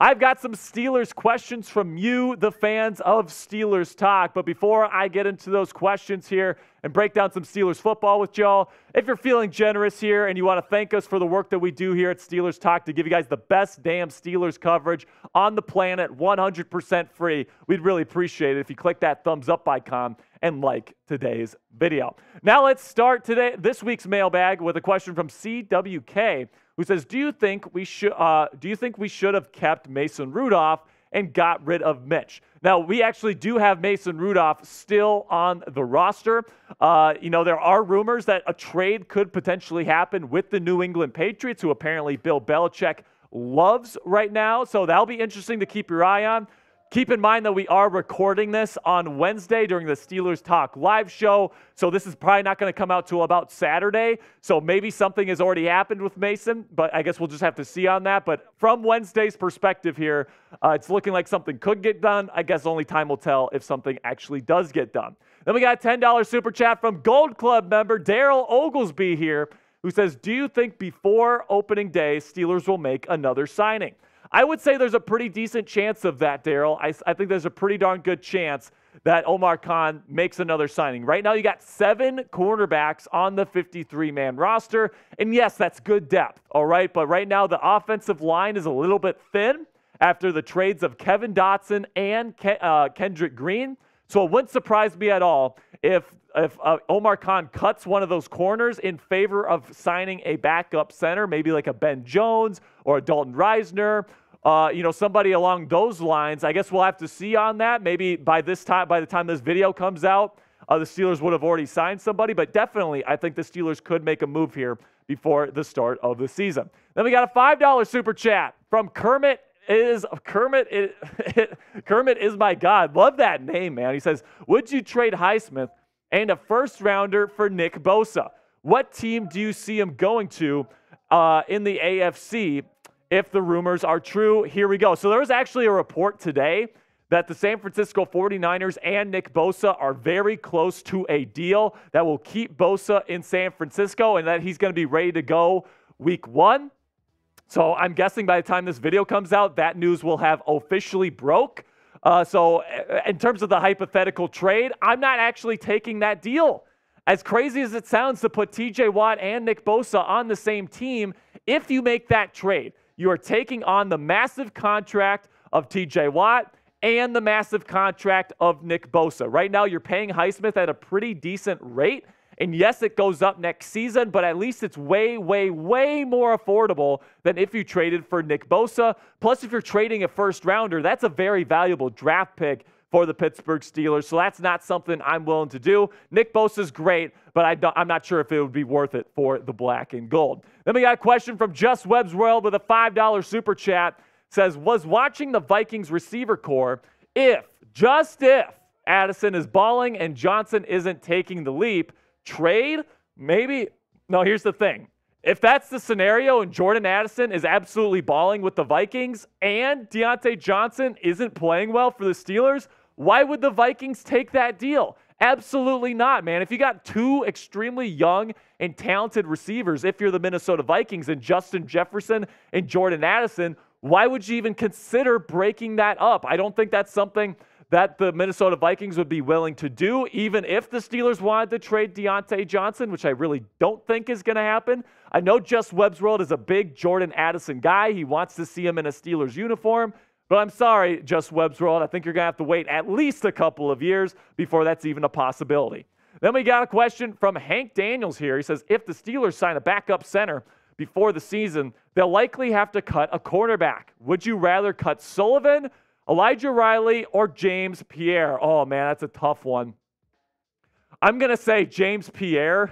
I've got some Steelers questions from you, the fans of Steelers Talk. But before I get into those questions here and break down some Steelers football with y'all, if you're feeling generous here and you want to thank us for the work that we do here at Steelers Talk to give you guys the best damn Steelers coverage on the planet, 100% free, we'd really appreciate it if you click that thumbs up icon and like today's video. Now let's start this week's mailbag with a question from CWK, who says, do you think we should have kept Mason Rudolph and got rid of Mitch? Now, we actually do have Mason Rudolph still on the roster. There are rumors that a trade could potentially happen with the New England Patriots, who apparently Bill Belichick loves right now. So that'll be interesting to keep your eye on. Keep in mind that we are recording this on Wednesday during the Steelers Talk live show, so this is probably not going to come out till about Saturday. So maybe something has already happened with Mason, but I guess we'll just have to see on that. But from Wednesday's perspective here, it's looking like something could get done. I guess only time will tell if something actually does get done. Then we got a $10 super chat from Gold Club member Daryl Oglesby here, who says, do you think before opening day Steelers will make another signing? I would say there's a pretty decent chance of that, Daryl. I think there's a pretty darn good chance that Omar Khan makes another signing. Right now, you got 7 cornerbacks on the 53-man roster. And yes, that's good depth, all right? But right now, the offensive line is a little bit thin after the trades of Kevin Dotson and Kendrick Green. So it wouldn't surprise me at all if Omar Khan cuts one of those corners in favor of signing a backup center, maybe like a Ben Jones or a Dalton Reisner, somebody along those lines. I guess we'll have to see on that. Maybe by the time this video comes out, the Steelers would have already signed somebody. But definitely, I think the Steelers could make a move here before the start of the season. Then we got a $5 super chat from Kermit is my God. Love that name, man. He says, would you trade Highsmith and a first-rounder for Nick Bosa? What team do you see him going to in the AFC if the rumors are true? Here we go. So there was actually a report today that the San Francisco 49ers and Nick Bosa are very close to a deal that will keep Bosa in San Francisco and that he's going to be ready to go week 1. So I'm guessing by the time this video comes out, that news will have officially broke. So in terms of the hypothetical trade, I'm not actually taking that deal. As crazy as it sounds to put TJ Watt and Nick Bosa on the same team, if you make that trade, you are taking on the massive contract of TJ Watt and the massive contract of Nick Bosa. Right now, you're paying Highsmith at a pretty decent rate. And yes, it goes up next season, but at least it's way, way, way more affordable than if you traded for Nick Bosa. Plus, if you're trading a first-rounder, that's a very valuable draft pick for the Pittsburgh Steelers. So that's not something I'm willing to do. Nick Bosa's great, but I'm not sure if it would be worth it for the black and gold. Then we got a question from Just Webb's World with a $5 super chat. Says, was watching the Vikings receiver core just if Addison is balling and Johnson isn't taking the leap, trade? Maybe. No, here's the thing. If that's the scenario and Jordan Addison is absolutely balling with the Vikings and Diontae Johnson isn't playing well for the Steelers, why would the Vikings take that deal? Absolutely not, man. If you got 2 extremely young and talented receivers, if you're the Minnesota Vikings and Justin Jefferson and Jordan Addison, why would you even consider breaking that up? I don't think that's something that the Minnesota Vikings would be willing to do, even if the Steelers wanted to trade Diontae Johnson, which I really don't think is going to happen. I know Just Webb's World is a big Jordan Addison guy. He wants to see him in a Steelers uniform. But I'm sorry, Just Webb's World. I think you're going to have to wait at least a couple of years before that's even a possibility. Then we got a question from Hank Daniels here. He says, if the Steelers sign a backup center before the season, they'll likely have to cut a cornerback. Would you rather cut Sullivan, Elijah Riley, or James Pierre? Oh, man, that's a tough one. I'm going to say James Pierre,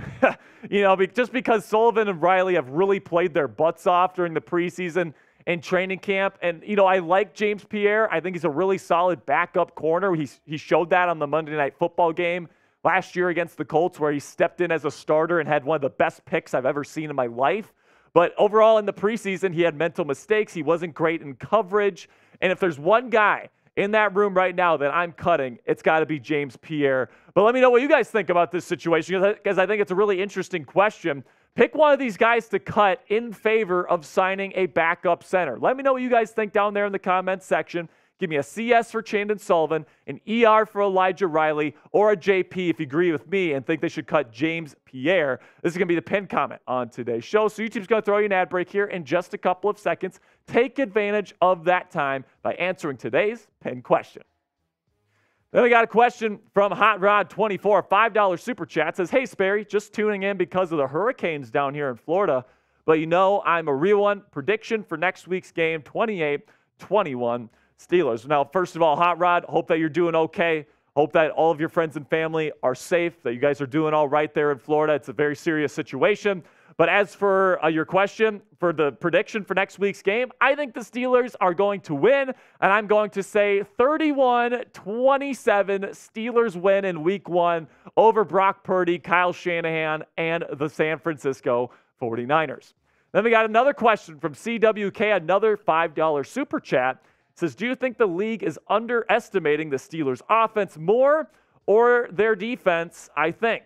just because Sullivan and Riley have really played their butts off during the preseason and training camp. And, I like James Pierre. I think he's a really solid backup corner. He showed that on the Monday Night Football game last year against the Colts, where he stepped in as a starter and had one of the best picks I've ever seen in my life. But overall in the preseason, he had mental mistakes. He wasn't great in coverage. And if there's one guy in that room right now that I'm cutting, it's got to be James Pierre. But let me know what you guys think about this situation, because I think it's a really interesting question Pick one of these guys to cut in favor of signing a backup center. Let me know what you guys think down there in the comments section. Give me a CS for Chandon Sullivan, an ER for Elijah Riley, or a JP if you agree with me and think they should cut James Pierre. This is going to be the pinned comment on today's show. So YouTube's going to throw you an ad break here in just a couple of seconds. Take advantage of that time by answering today's pinned question. Then we got a question from Hot Rod 24, $5 super chat. Says, hey, Sperry, just tuning in because of the hurricanes down here in Florida. But you know I'm a real one. Prediction for next week's game, 28-21 Steelers. Now, first of all, Hot Rod, hope that you're doing okay. Hope that all of your friends and family are safe, that you guys are doing all right there in Florida. It's a very serious situation. But as for your question, for the prediction for next week's game, I think the Steelers are going to win, and I'm going to say 31-27 Steelers win in Week 1 over Brock Purdy, Kyle Shanahan, and the San Francisco 49ers. Then we got another question from CWK, another $5 super chat. It says, do you think the league is underestimating the Steelers' offense more or their defense? I think.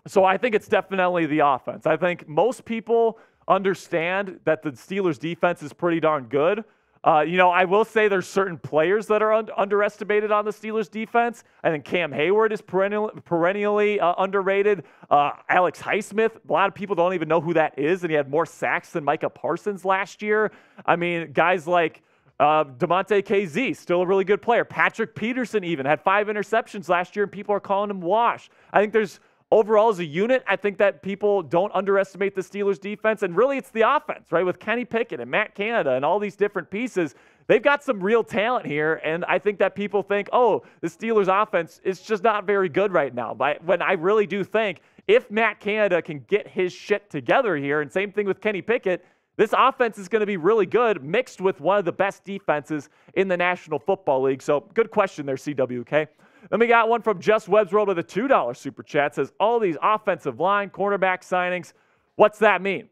So I think it's definitely the offense. I think most people understand that the Steelers' defense is pretty darn good. I will say there's certain players that are underestimated on the Steelers' defense. I think Cam Hayward is perennially underrated. Alex Highsmith, a lot of people don't even know who that is, and he had more sacks than Micah Parsons last year. I mean, guys like Diontae KZ, still a really good player. Patrick Peterson even had 5 interceptions last year, and people are calling him washed. I think there's overall, as a unit, I think that people don't underestimate the Steelers' defense, and really it's the offense, right? With Kenny Pickett and Matt Canada and all these different pieces, they've got some real talent here, and I think that people think, oh, the Steelers' offense is just not very good right now. But when I really do think if Matt Canada can get his shit together here, and same thing with Kenny Pickett, this offense is going to be really good, mixed with one of the best defenses in the National Football League. So good question there, CWK. Then we got one from Just Webb's World with a $2 super chat. Says, all these offensive line, cornerback signings, what's that mean?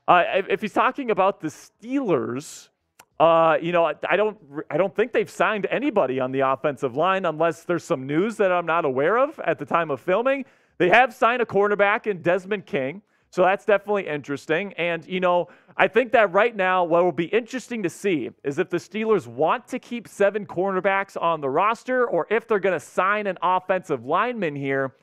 If he's talking about the Steelers, I don't think they've signed anybody on the offensive line unless there's some news that I'm not aware of at the time of filming. They have signed a cornerback in Desmond King. So that's definitely interesting. And, I think that right now what will be interesting to see is if the Steelers want to keep 7 cornerbacks on the roster or if they're going to sign an offensive lineman here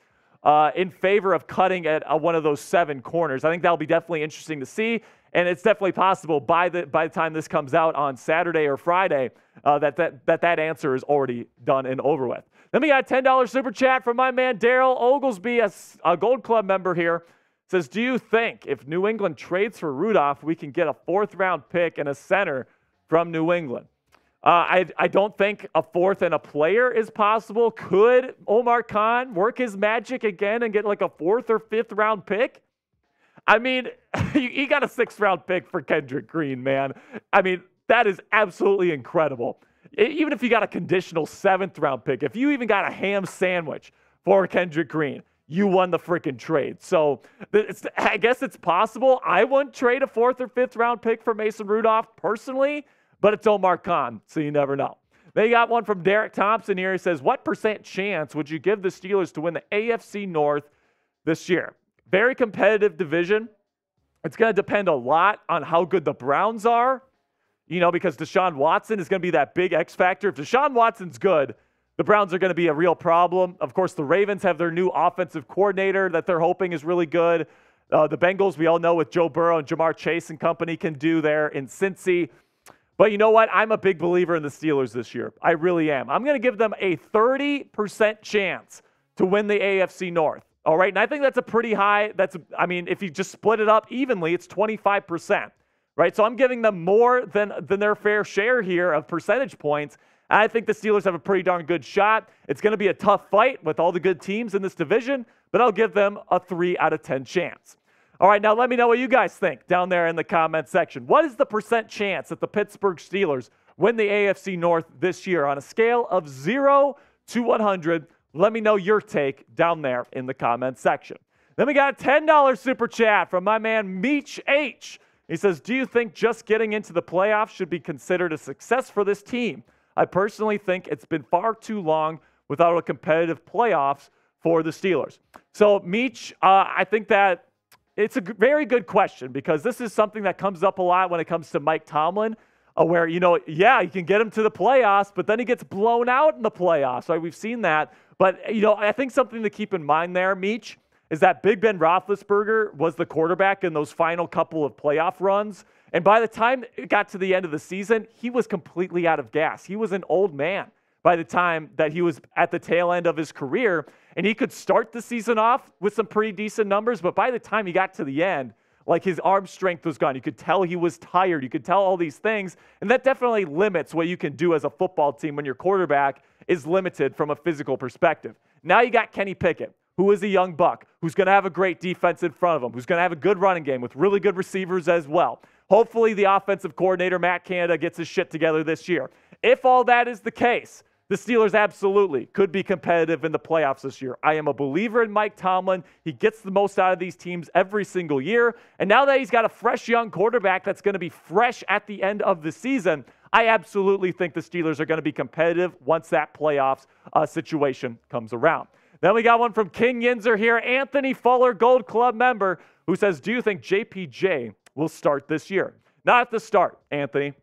in favor of cutting at one of those 7 corners. I think that'll be definitely interesting to see. And it's definitely possible by the time this comes out on Saturday or Friday that answer is already done and over with. Then we got a $10 super chat from my man Daryl Oglesby, a Gold Club member here. Says, do you think if New England trades for Rudolph, we can get a 4th-round pick and a center from New England? I don't think a 4th and a player is possible. Could Omar Khan work his magic again and get like a 4th or 5th-round pick? I mean, he got a 6th-round pick for Kendrick Green, man. I mean, that is absolutely incredible. Even if you got a conditional 7th-round pick, if you even got a ham sandwich for Kendrick Green, you won the freaking trade. So I guess it's possible. I wouldn't trade a 4th or 5th-round pick for Mason Rudolph personally, but it's Omar Khan, so you never know. They got one from Derek Thompson here. He says, what % chance would you give the Steelers to win the AFC North this year? Very competitive division. It's going to depend a lot on how good the Browns are, because Deshaun Watson is going to be that big X factor. If Deshaun Watson's good, the Browns are going to be a real problem. Of course, the Ravens have their new offensive coordinator that they're hoping is really good. The Bengals, we all know what Joe Burrow and Jamar Chase and company can do there in Cincy. But you know what? I'm a big believer in the Steelers this year. I really am. I'm going to give them a 30% chance to win the AFC North. All right, and I think that's a pretty high. If you just split it up evenly, it's 25%. Right? So I'm giving them more than their fair share here of percentage points. I think the Steelers have a pretty darn good shot. It's going to be a tough fight with all the good teams in this division, but I'll give them a 3 out of 10 chance. All right, now let me know what you guys think down there in the comment section. What is the % chance that the Pittsburgh Steelers win the AFC North this year on a scale of 0 to 100? Let me know your take down there in the comment section. Then we got a $10 super chat from my man Meech H. He says, do you think just getting into the playoffs should be considered a success for this team? I personally think it's been far too long without a competitive playoffs for the Steelers. So, Meech, I think that it's a very good question because this is something that comes up a lot when it comes to Mike Tomlin, where, you can get him to the playoffs, but then he gets blown out in the playoffs. Right? We've seen that. But, I think something to keep in mind there, Meech, is that Big Ben Roethlisberger was the quarterback in those final couple of playoff runs. And by the time it got to the end of the season, he was completely out of gas. He was an old man by the time that he was at the tail end of his career. And he could start the season off with some pretty decent numbers, but by the time he got to the end, like his arm strength was gone. You could tell he was tired. You could tell all these things. And that definitely limits what you can do as a football team when your quarterback is limited from a physical perspective. Now you got Kenny Pickett, who is a young buck, who's going to have a great defense in front of him, who's going to have a good running game with really good receivers as well. Hopefully the offensive coordinator, Matt Canada, gets his shit together this year. If all that is the case, the Steelers absolutely could be competitive in the playoffs this year. I am a believer in Mike Tomlin. He gets the most out of these teams every single year. And now that he's got a fresh young quarterback that's going to be fresh at the end of the season, I absolutely think the Steelers are going to be competitive once that playoffs situation comes around. Then we got one from King Yinzer here, Anthony Fuller, Gold Club member, who says, do you think JPJ will start this year? Not at the start, Anthony.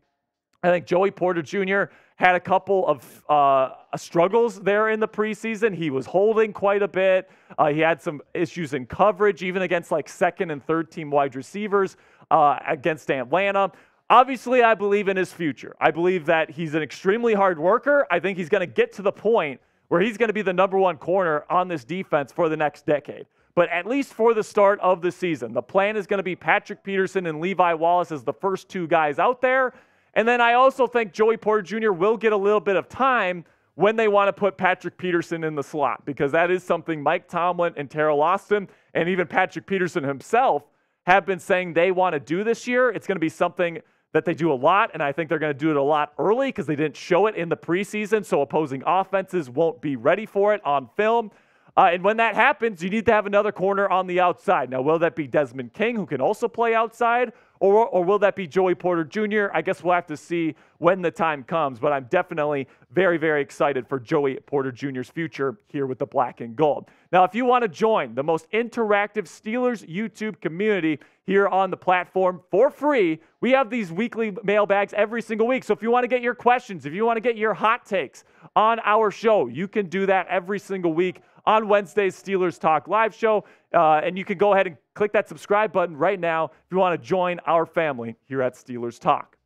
I think Joey Porter Jr. had a couple of struggles there in the preseason. He was holding quite a bit. He had some issues in coverage, even against like second and third team wide receivers against Atlanta. Obviously, I believe in his future. I believe that he's an extremely hard worker. I think he's going to get to the point where he's going to be the number one corner on this defense for the next decade. But at least for the start of the season, the plan is going to be Patrick Peterson and Levi Wallace as the first two guys out there. And then I also think Joey Porter Jr. will get a little bit of time when they want to put Patrick Peterson in the slot, because that is something Mike Tomlin and Terrell Austin and even Patrick Peterson himself have been saying they want to do this year. It's going to be something that they do a lot, and I think they're going to do it a lot early because they didn't show it in the preseason, so opposing offenses won't be ready for it on film. And when that happens, you need to have another corner on the outside. Now, will that be Desmond King, who can also play outside, or will that be Joey Porter Jr.? I guess we'll have to see when the time comes, but I'm definitely very, very excited for Joey Porter Jr.'s future here with the Black and Gold. Now, if you want to join the most interactive Steelers YouTube community here on the platform for free, we have these weekly mailbags every single week. So if you want to get your questions, if you want to get your hot takes on our show, you can do that every single week on Wednesday's Steelers Talk live show. And you can go ahead and click that subscribe button right now if you want to join our family here at Steelers Talk.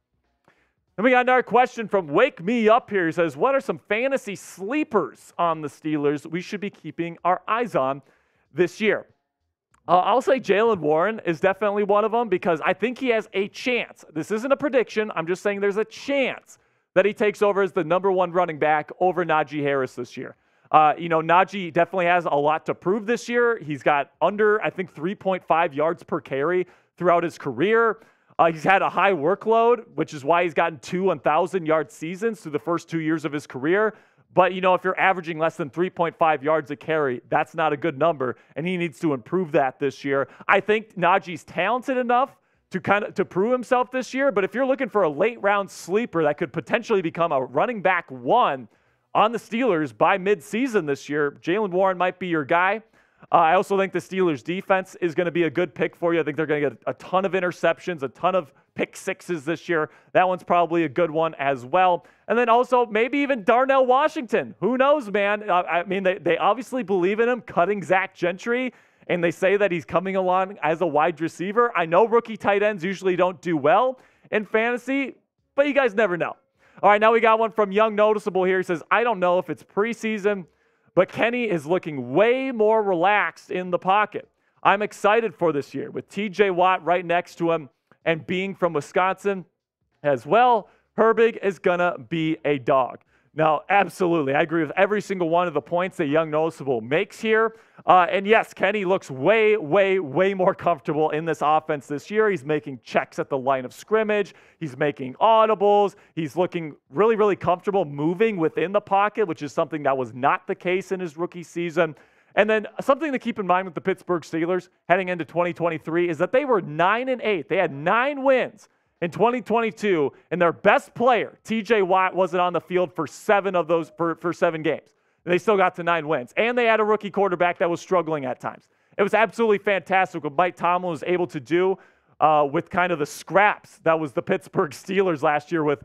Then we got another question from Wake Me Up here. He says, what are some fantasy sleepers on the Steelers we should be keeping our eyes on this year? I'll say Jaylen Warren is definitely one of them because I think he has a chance. This isn't a prediction. I'm just saying there's a chance that he takes over as the number one running back over Najee Harris this year. Najee definitely has a lot to prove this year. He's got under, I think, 3.5 yards per carry throughout his career. He's had a high workload, which is why he's gotten 2 1,000-yard seasons through the first 2 years of his career. But, if you're averaging less than 3.5 yards a carry, that's not a good number, and he needs to improve that this year. I think Najee's talented enough to prove himself this year, but if you're looking for a late-round sleeper that could potentially become a running back one on the Steelers by mid-season this year, Jaylen Warren might be your guy. I also think the Steelers' defense is going to be a good pick for you. I think they're going to get a ton of interceptions, a ton of pick sixes this year. That one's probably a good one as well. And then also maybe even Darnell Washington. Who knows, man? They obviously believe in him cutting Zach Gentry, and they say that he's coming along as a wide receiver. I know rookie tight ends usually don't do well in fantasy, but you guys never know. All right, now we got one from Young Noticeable here. He says, I don't know if it's preseason, but Kenny is looking way more relaxed in the pocket. I'm excited for this year with TJ Watt right next to him and being from Wisconsin as well. Herbig is going to be a dog. Now, absolutely, I agree with every single one of the points that Young Noticeable makes here. And yes, Kenny looks way, way, way more comfortable in this offense this year. He's making checks at the line of scrimmage. He's making audibles. He's looking really, really comfortable moving within the pocket, which is something that was not the case in his rookie season. And then something to keep in mind with the Pittsburgh Steelers heading into 2023 is that they were 9-8. They had 9 wins in 2022, and their best player, TJ Watt, wasn't on the field for 7 of those for 7 games. And they still got to 9 wins. And they had a rookie quarterback that was struggling at times. It was absolutely fantastic what Mike Tomlin was able to do with kind of the scraps that was the Pittsburgh Steelers last year with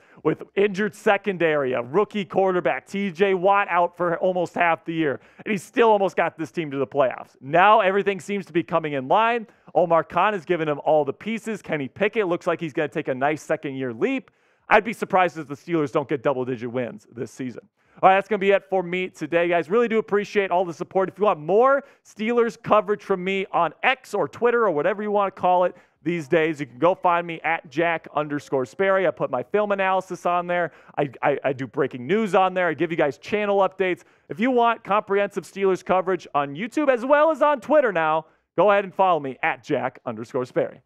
injured secondary, a rookie quarterback, T.J. Watt out for almost half the year, and he still almost got this team to the playoffs. Now everything seems to be coming in line. Omar Khan has given him all the pieces. Kenny Pickett looks like he's going to take a nice second-year leap. I'd be surprised if the Steelers don't get double-digit wins this season. All right, that's going to be it for me today, guys. Really do appreciate all the support. If you want more Steelers coverage from me on X or Twitter or whatever you want to call it these days, you can go find me at Jack_Sperry. I put my film analysis on there. I do breaking news on there. I give you guys channel updates. If you want comprehensive Steelers coverage on YouTube as well as on Twitter now, go ahead and follow me at Jack_Sperry.